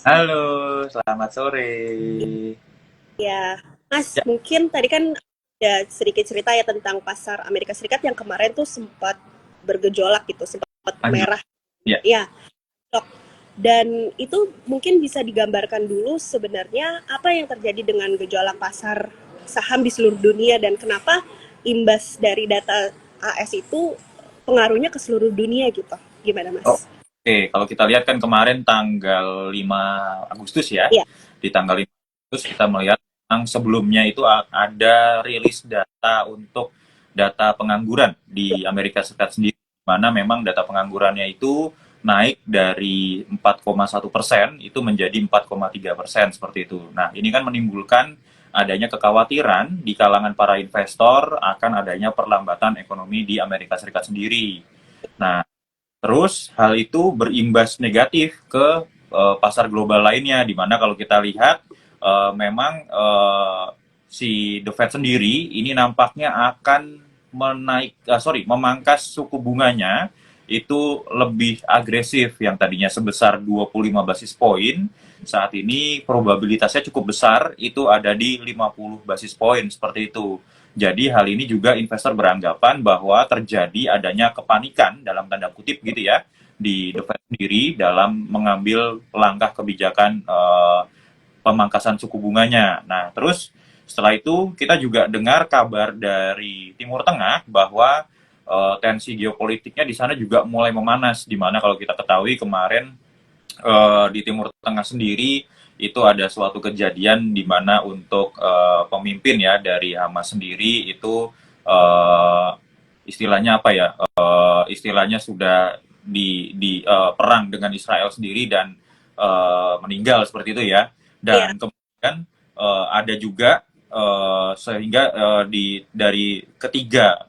Halo, selamat sore. Ya, Mas, Ya, mungkin tadi kan ada sedikit cerita ya tentang pasar Amerika Serikat yang kemarin tuh sempat bergejolak gitu, sempat anjlok. merah. Ya, Ya, dok. Dan itu mungkin bisa digambarkan dulu sebenarnya apa yang terjadi dengan gejolak pasar saham di seluruh dunia dan kenapa imbas dari data AS itu pengaruhnya ke seluruh dunia gitu. Gimana, oh, Mas? oke. Kalau kita lihat kan kemarin tanggal 5 Agustus ya. Iya, Di tanggal 5 Agustus kita melihat memang sebelumnya itu ada rilis data untuk data pengangguran di Amerika Serikat sendiri. Di mana memang data penganggurannya itu naik dari 4,1% itu menjadi 4,3% seperti itu. Nah, ini kan menimbulkan adanya kekhawatiran di kalangan para investor akan adanya perlambatan ekonomi di Amerika Serikat sendiri. Nah, terus hal itu berimbas negatif ke pasar global lainnya, di mana kalau kita lihat memang si The Fed sendiri ini nampaknya akan memangkas suku bunganya itu lebih agresif yang tadinya sebesar 25 basis poin, saat ini probabilitasnya cukup besar itu ada di 50 basis poin seperti itu. Jadi hal ini juga investor beranggapan bahwa terjadi adanya kepanikan dalam tanda kutip gitu ya di The Fed sendiri dalam mengambil langkah kebijakan pemangkasan suku bunganya. Nah, terus setelah itu kita juga dengar kabar dari Timur Tengah bahwa tensi geopolitiknya di sana juga mulai memanas, di mana kalau kita ketahui kemarin di Timur Tengah sendiri itu ada suatu kejadian di mana untuk pemimpin ya dari Hamas sendiri itu istilahnya apa ya? Istilahnya sudah di perang dengan Israel sendiri dan meninggal seperti itu ya. iya. Dan kemudian ada juga sehingga dari ketiga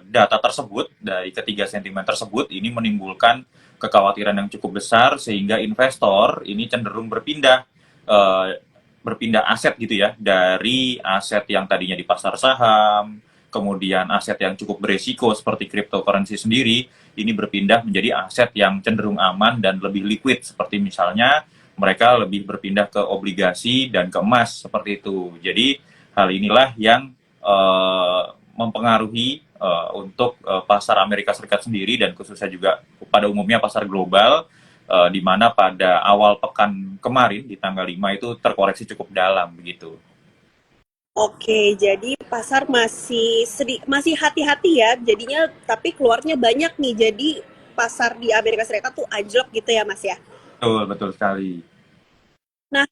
data tersebut, dari ketiga sentimen tersebut ini menimbulkan kekhawatiran yang cukup besar sehingga investor ini cenderung eh, berpindah aset gitu ya, dari aset yang tadinya di pasar saham, kemudian aset yang cukup beresiko seperti cryptocurrency sendiri ini berpindah menjadi aset yang cenderung aman dan lebih liquid, seperti misalnya mereka lebih berpindah ke obligasi dan ke emas seperti itu. Jadi hal inilah yang mempengaruhi untuk pasar Amerika Serikat sendiri dan khususnya juga pada umumnya pasar global, di mana pada awal pekan kemarin di tanggal 5 itu terkoreksi cukup dalam begitu. Oke, jadi pasar masih hati-hati ya. Jadinya tapi keluarnya banyak nih. Jadi pasar di Amerika Serikat tuh anjlok gitu ya, Mas ya. Betul, betul sekali. Nah,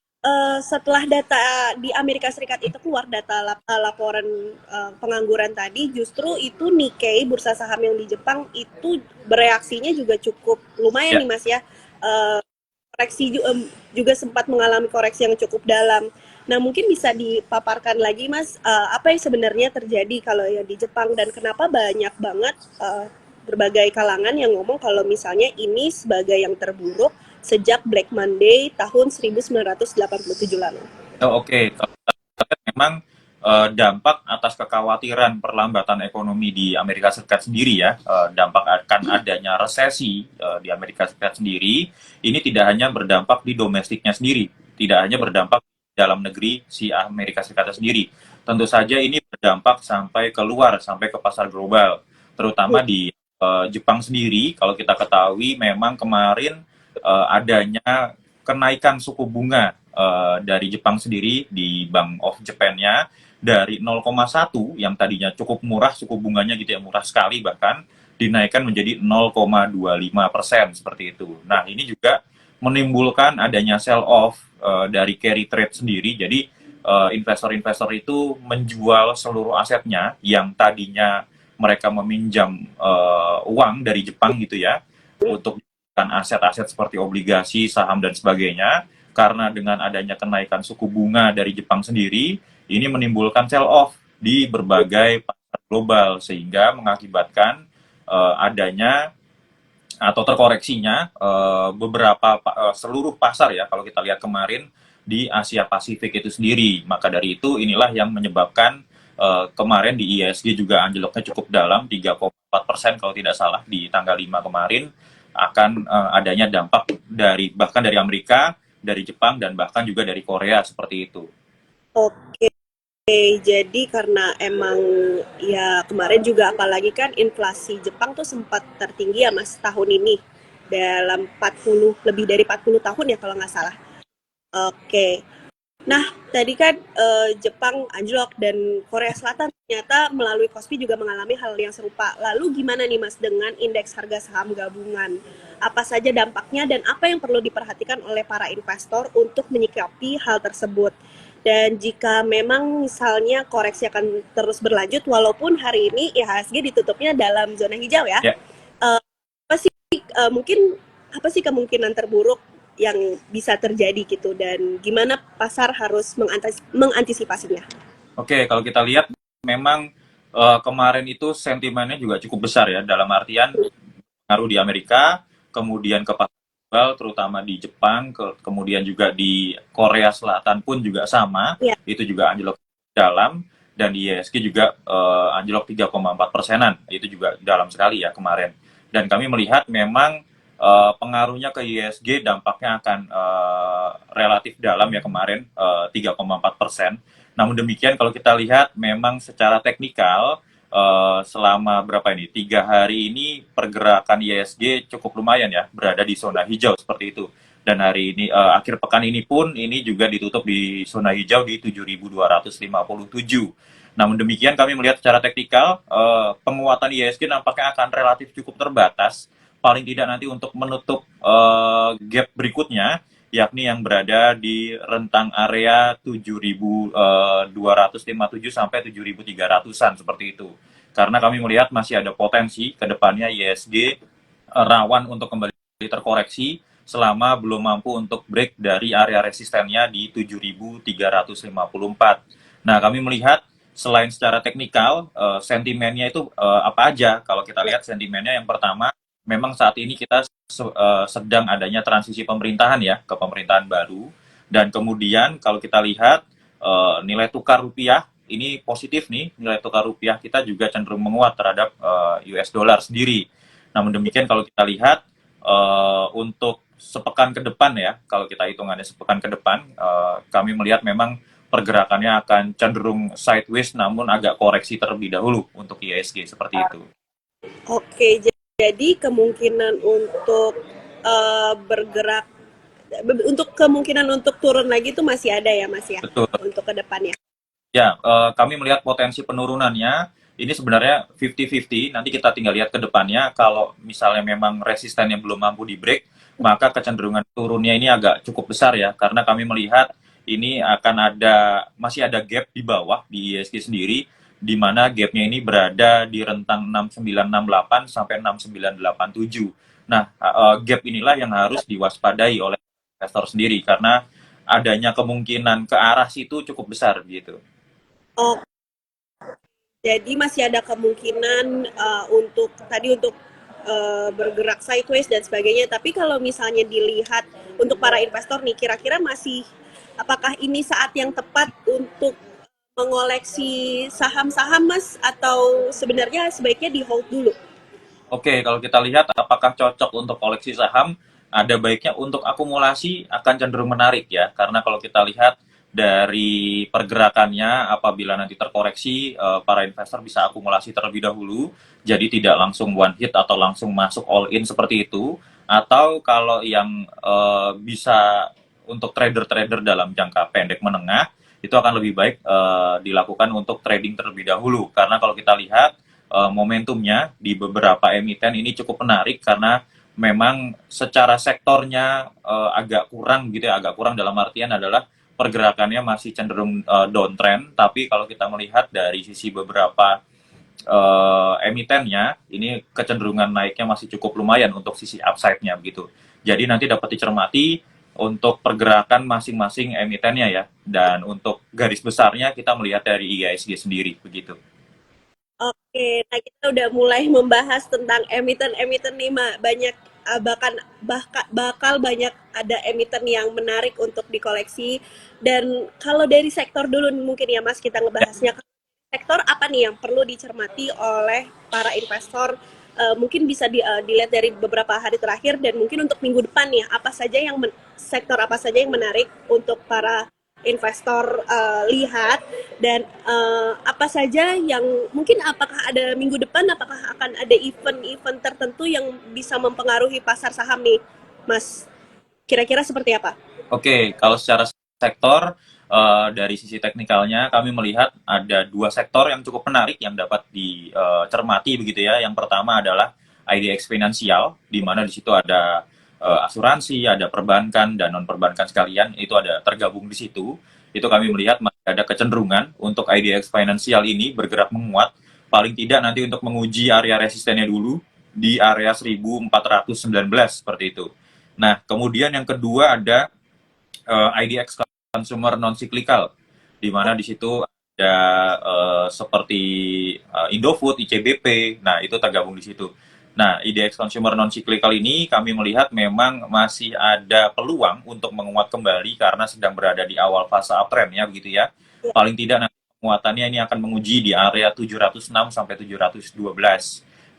setelah data di Amerika Serikat itu keluar laporan pengangguran tadi, justru itu Nikkei, bursa saham yang di Jepang itu bereaksinya juga cukup lumayan Ya, nih, Mas ya. Eh, juga sempat mengalami koreksi yang cukup dalam. Nah, mungkin bisa dipaparkan lagi, Mas, apa yang sebenarnya terjadi kalau yang di Jepang dan kenapa banyak banget berbagai kalangan yang ngomong kalau misalnya ini sebagai yang terburuk sejak Black Monday tahun 1987 lalu. oh, oke. Kalau memang dampak atas kekhawatiran perlambatan ekonomi di Amerika Serikat sendiri ya, dampak akan adanya resesi di Amerika Serikat sendiri, ini tidak hanya berdampak di domestiknya sendiri, tidak hanya berdampak di dalam negeri si Amerika Serikat sendiri. Tentu saja ini berdampak sampai keluar, sampai ke pasar global, terutama di Jepang sendiri. Kalau kita ketahui memang kemarin adanya kenaikan suku bunga dari Jepang sendiri di Bank of Japan-nya dari 0,1 yang tadinya cukup murah suku bunganya gitu ya, murah sekali bahkan dinaikkan menjadi 0,25% seperti itu. Nah, ini juga menimbulkan adanya sell off dari carry trade sendiri. Jadi investor-investor itu menjual seluruh asetnya yang tadinya mereka meminjam uang dari Jepang gitu ya untuk aset-aset seperti obligasi, saham dan sebagainya, karena dengan adanya kenaikan suku bunga dari Jepang sendiri, ini menimbulkan sell off di berbagai pasar global sehingga mengakibatkan adanya atau terkoreksinya beberapa seluruh pasar ya kalau kita lihat kemarin di Asia Pasifik itu sendiri. Maka dari itu inilah yang menyebabkan kemarin di ISG juga anjloknya cukup dalam 3,4% kalau tidak salah di tanggal 5 kemarin akan adanya dampak dari bahkan dari Amerika dari Jepang, dan bahkan juga dari Korea seperti itu. Oke, jadi karena emang ya kemarin juga apalagi kan inflasi Jepang tuh sempat tertinggi ya Mas tahun ini dalam 40 lebih dari 40 tahun ya kalau nggak salah. Oke. Nah, tadi kan Jepang anjlok dan Korea Selatan ternyata melalui KOSPI juga mengalami hal yang serupa. Lalu gimana nih Mas dengan indeks harga saham gabungan? Apa saja dampaknya dan apa yang perlu diperhatikan oleh para investor untuk menyikapi hal tersebut? Dan jika memang misalnya koreksi akan terus berlanjut, walaupun hari ini IHSG ditutupnya dalam zona hijau ya, Ya, apa sih mungkin apa sih kemungkinan terburuk yang bisa terjadi gitu dan gimana pasar harus mengantisipasinya? oke, kalau kita lihat memang kemarin itu sentimennya juga cukup besar ya, dalam artian pengaruh di Amerika, kemudian ke pasar global, terutama di Jepang, kemudian juga di Korea Selatan pun juga sama, Ya, itu juga anjlok dalam, dan di ISG juga anjlok 3,4%-an, itu juga dalam sekali ya kemarin. Dan kami melihat memang pengaruhnya ke ISG dampaknya akan relatif dalam ya kemarin, 3,4%. Namun demikian kalau kita lihat memang secara teknikal selama berapa ini 3 hari ini pergerakan ISG cukup lumayan ya, berada di zona hijau seperti itu. Dan hari ini akhir pekan ini pun ini juga ditutup di zona hijau di 7.257. Namun demikian kami melihat secara teknikal penguatan ISG nampaknya akan relatif cukup terbatas, paling tidak nanti untuk menutup gap berikutnya, yakni yang berada di rentang area 7.257 sampai 7.300-an seperti itu. Karena kami melihat masih ada potensi ke depannya ISG rawan untuk kembali terkoreksi selama belum mampu untuk break dari area resistennya di 7.354. Nah, kami melihat selain secara teknikal, sentimennya itu apa aja? Kalau kita lihat sentimennya, yang pertama, memang saat ini kita sedang adanya transisi pemerintahan ya, ke pemerintahan baru. Dan kemudian kalau kita lihat nilai tukar rupiah ini positif nih, nilai tukar rupiah kita juga cenderung menguat terhadap US dollar sendiri. Namun demikian kalau kita lihat untuk sepekan ke depan ya, kalau kita hitungannya sepekan ke depan, kami melihat memang pergerakannya akan cenderung sideways namun agak koreksi terlebih dahulu untuk IISG seperti itu. oke, jadi kemungkinan untuk bergerak untuk kemungkinan untuk turun lagi itu masih ada ya Mas ya Betul. untuk ke depannya. Ya, kami melihat potensi penurunannya ini sebenarnya 50-50. Nanti kita tinggal lihat ke depannya. Kalau misalnya memang resistennya belum mampu di break, maka kecenderungan turunnya ini agak cukup besar ya. Karena kami melihat ini akan masih ada gap di bawah di ISG sendiri, di mana gapnya ini berada di rentang 6968 sampai 6987. Nah, gap inilah yang harus diwaspadai oleh investor sendiri karena adanya kemungkinan ke arah situ cukup besar gitu. Oh, jadi masih ada kemungkinan untuk bergerak sideways dan sebagainya. Tapi kalau misalnya dilihat untuk para investor nih, kira-kira masih apakah ini saat yang tepat untuk mengoleksi saham-saham Mas atau sebenarnya sebaiknya di hold dulu? Oke, kalau kita lihat apakah cocok untuk koleksi saham, ada baiknya untuk akumulasi akan cenderung menarik ya. Karena kalau kita lihat dari pergerakannya, apabila nanti terkoreksi, para investor bisa akumulasi terlebih dahulu, jadi tidak langsung one hit atau langsung masuk all in seperti itu. Atau kalau yang bisa untuk trader-trader dalam jangka pendek menengah, itu akan lebih baik dilakukan untuk trading terlebih dahulu. Karena kalau kita lihat momentumnya di beberapa emiten ini cukup menarik karena memang secara sektornya agak kurang gitu ya, agak kurang dalam artian adalah pergerakannya masih cenderung downtrend, tapi kalau kita melihat dari sisi beberapa emitennya ini kecenderungan naiknya masih cukup lumayan untuk sisi upside-nya begitu. Jadi nanti dapat dicermati untuk pergerakan masing-masing emitennya ya, dan untuk garis besarnya kita melihat dari IISG sendiri begitu. Oke, nah kita udah mulai membahas tentang emiten-emiten nih, Mak. Banyak bakal banyak ada emiten yang menarik untuk dikoleksi. Dan kalau dari sektor dulu mungkin ya, Mas, kita ngebahasnya. Sektor apa nih yang perlu dicermati oleh para investor mungkin bisa dilihat dari beberapa hari terakhir dan mungkin untuk minggu depan nih, sektor apa saja yang menarik untuk para investor lihat dan apa saja yang mungkin apakah ada minggu depan apakah akan ada event-event tertentu yang bisa mempengaruhi pasar saham nih, Mas? Kira-kira seperti apa? Oke, kalau secara sektor dari sisi teknikalnya kami melihat ada dua sektor yang cukup menarik yang dapat dicermati begitu ya. Yang pertama adalah IDX Finansial, di mana di situ ada asuransi, ada perbankan dan non perbankan sekalian, itu ada tergabung di situ. Itu kami melihat masih ada kecenderungan untuk IDX Finansial ini bergerak menguat, paling tidak nanti untuk menguji area resistennya dulu di area 1419 seperti itu. Nah, kemudian yang kedua ada IDX Consumer Non Cyclical, di mana di situ ada seperti Indofood, ICBP, nah itu tergabung di situ. Nah, IDX Consumer Non Cyclical ini kami melihat memang masih ada peluang untuk menguat kembali karena sedang berada di awal fase uptrend ya begitu ya. Paling tidak nanti penguatannya ini akan menguji di area 706 sampai 712.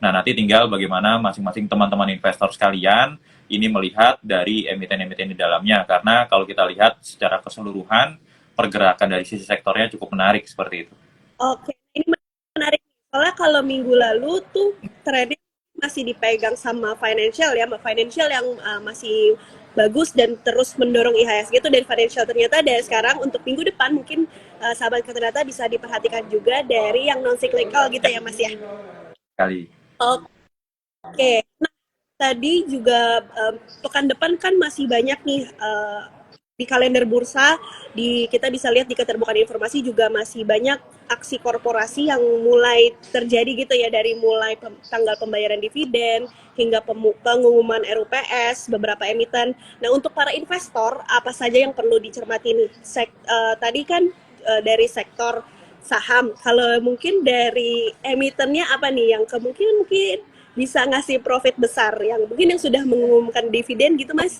Nah, nanti tinggal bagaimana masing-masing teman-teman investor sekalian ini melihat dari emiten-emiten di dalamnya. Karena kalau kita lihat secara keseluruhan, pergerakan dari sisi sektornya cukup menarik seperti itu. Oke, ini menarik. Soalnya kalau minggu lalu tuh trennya masih dipegang sama financial ya, financial yang masih bagus dan terus mendorong IHSG itu dari financial. Ternyata dari sekarang untuk minggu depan mungkin sahabat Kata bisa diperhatikan juga dari yang non cyclical gitu ya Mas ya. Kali. Oke. Nah, tadi juga pekan depan kan masih banyak nih di kalender bursa, kita bisa lihat di keterbukaan informasi juga masih banyak aksi korporasi yang mulai terjadi gitu ya, dari mulai tanggal pembayaran dividen hingga pengumuman RUPS beberapa emiten. Nah, untuk para investor apa saja yang perlu dicermati nih? Tadi kan dari sektor saham, kalau mungkin dari emitennya apa nih yang kemungkinan mungkin bisa ngasih profit besar yang mungkin yang sudah mengumumkan dividen gitu, Mas?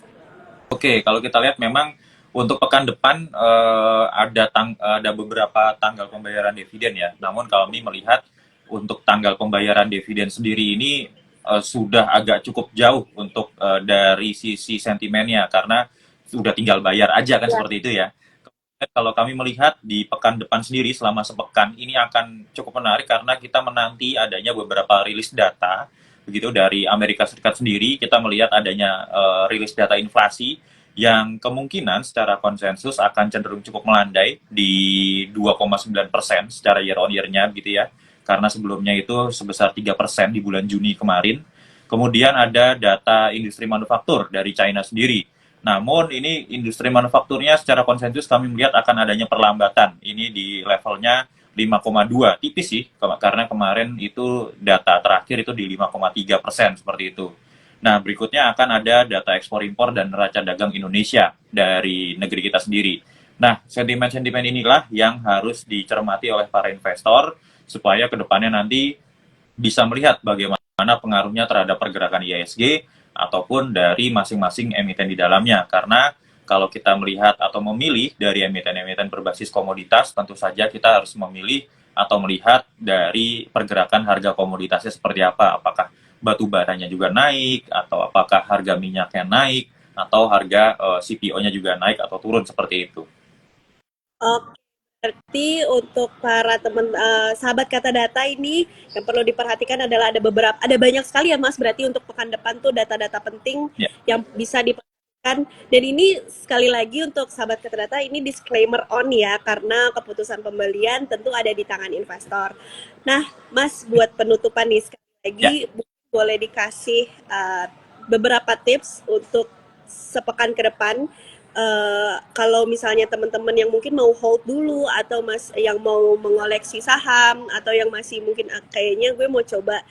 Oke, kalau kita lihat memang untuk pekan depan ada beberapa tanggal pembayaran dividen ya. Namun kami melihat untuk tanggal pembayaran dividen sendiri ini sudah agak cukup jauh untuk dari sisi sentimennya karena sudah tinggal bayar aja kan seperti itu ya. Kalau kami melihat di pekan depan sendiri selama sepekan ini akan cukup menarik karena kita menanti adanya beberapa rilis data begitu dari Amerika Serikat sendiri. Kita melihat adanya rilis data inflasi yang kemungkinan secara konsensus akan cenderung cukup melandai di 2,9% secara year on year-nya gitu ya. Karena sebelumnya itu sebesar 3% di bulan Juni kemarin. Kemudian ada data industri manufaktur dari China sendiri. Namun ini industri manufakturnya secara konsensus kami melihat akan adanya perlambatan. Ini di levelnya 5,2, tipis sih, karena kemarin itu data terakhir itu di 5,3% seperti itu. Nah, berikutnya akan ada data ekspor impor dan neraca dagang Indonesia dari negeri kita sendiri. Nah, sentimen-sentimen inilah yang harus dicermati oleh para investor supaya kedepannya nanti bisa melihat bagaimana pengaruhnya terhadap pergerakan IISG ataupun dari masing-masing emiten di dalamnya. Karena kalau kita melihat atau memilih dari emiten-emiten berbasis komoditas, tentu saja kita harus memilih atau melihat dari pergerakan harga komoditasnya seperti apa. Apakah batu baranya juga naik, atau apakah harga minyaknya naik, atau harga CPO-nya juga naik atau turun seperti itu. Oke, berarti untuk para sahabat Kata Data ini yang perlu diperhatikan adalah ada banyak sekali ya Mas, berarti untuk pekan depan tuh data-data penting Ya. yang bisa diperhatikan. Dan ini sekali lagi untuk sahabat Kata Data ini disclaimer on ya, karena keputusan pembelian tentu ada di tangan investor. Nah, Mas, buat penutupan nih sekali lagi boleh dikasih beberapa tips untuk sepekan ke depan. Kalau misalnya teman-teman yang mungkin mau hold dulu atau yang mau mengoleksi saham atau yang masih mungkin kayaknya gue mau coba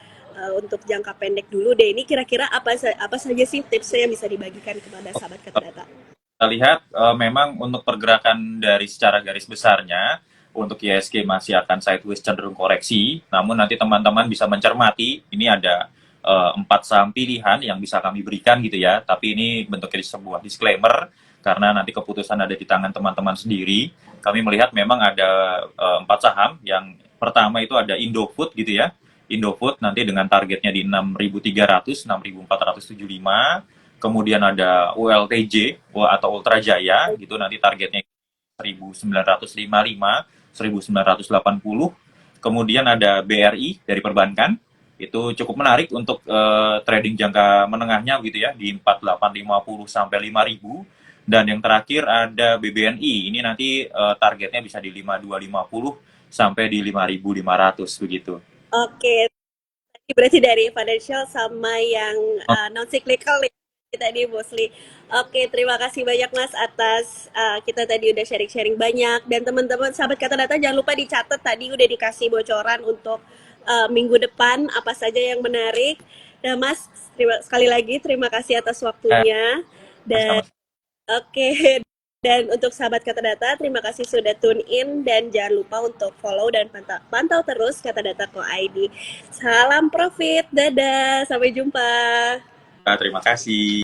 untuk jangka pendek dulu deh, ini kira-kira apa saja sih tipsnya yang bisa dibagikan kepada sahabat Kata Data? Kita lihat memang untuk pergerakan dari secara garis besarnya untuk ISG masih akan sideways cenderung koreksi, namun nanti teman-teman bisa mencermati ini ada 4 saham pilihan yang bisa kami berikan gitu ya, tapi ini bentuknya sebuah disclaimer karena nanti keputusan ada di tangan teman-teman sendiri. Kami melihat memang ada 4 saham. Yang pertama itu ada Indofood gitu ya. Indofood nanti dengan targetnya di 6.300, 6.475. Kemudian ada ULTJ atau Ultra Jaya gitu nanti targetnya 1955, 1980. Kemudian ada BRI dari perbankan. Itu cukup menarik untuk trading jangka menengahnya gitu ya di 4850 sampai 5000. Dan yang terakhir ada BBNI. Ini nanti targetnya bisa di 5250 sampai di 5500 begitu. Oke, berarti dari financial sama yang non cyclical tadi mostly. Oke, terima kasih banyak Mas atas kita tadi udah sharing-sharing banyak dan teman-teman sahabat kata data jangan lupa dicatat tadi udah dikasih bocoran untuk minggu depan apa saja yang menarik. Nah, Mas, sekali lagi terima kasih atas waktunya dan Sama-sama. oke. Dan untuk sahabat Kata Data, terima kasih sudah tune in dan jangan lupa untuk follow dan pantau terus Kata Data Co ID. Salam profit, dadah, sampai jumpa. Terima kasih.